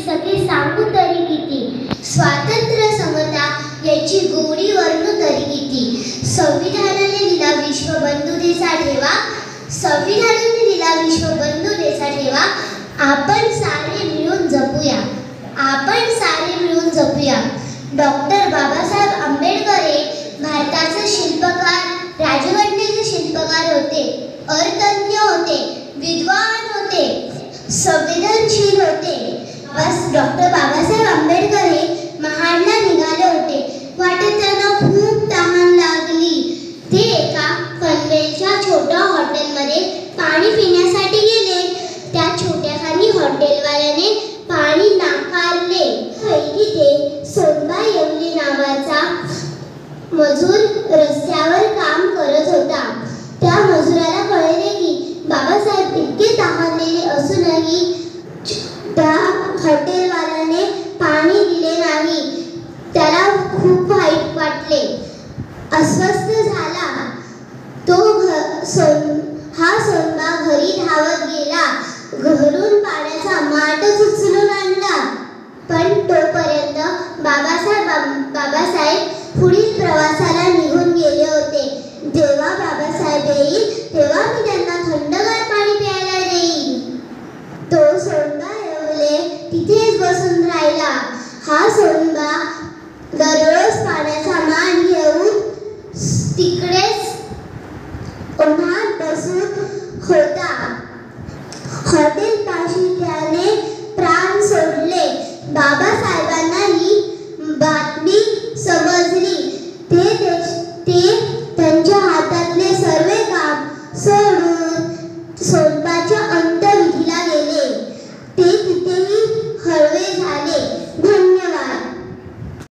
सगळे सांगू तरी किती, स्वातंत्र्य समता याची गोडी वर्णू तरी किती. संविधानाने दिला विश्वबंधू देसा ठेवा, संविधानाने दिला विश्वबंधू देसा ठेवा. आपण सारे मिळून जपूया, आपण सारे मिळून जपूया. डॉक्टर बाबासाहेब आंबेडकर हे भारताचे शिल्पकार, राजघटनेचे शिल्पकार होते, अर्थज्ञ होते, विद्वान होते, संवेदनशील होते. बस डॉक्टर बाबासाहेब आंबेडकर हे महाडला निघाले होते. वाटेत त्यांना खूप तहान लागली. ते एका पनवेलच्या छोट्या हॉटेलमध्ये पाणी पिण्यासाठी गेले. त्या छोट्याखानी हॉटेलवाल्याने पाणी नाकारले. तिथे सोनबा येवले नावाचा मजूर रस्त्यावर काम करत होता. त्या मजुराला कळले की बाबासाहेब इतके तहानलेले असूनही त्या हॉटेलवाल्याने पाणी दिले नाही. त्याला खूप वाईट वाटले, अस्वस्थ झाला. हा सोनबा घरी धावत गेला. घरून पाण्याचा माठच उचलून आणला. पण तोपर्यंत बाबासाहेब पुढील प्रवासाला निघून गेले होते. जेव्हा बाबासाहेब येईल तेव्हा मी त्यांना थंडगार पाणी प्यायला देईन. तो सोनबा येवले तिथेच बसून राहिला. हा सोनबा दररोज पाण्याचा मान घेऊन तिकडेच उन्हात बसून होता. हॉटेल पाशी त्याने प्राण सोडले. बाबासाहेबांनी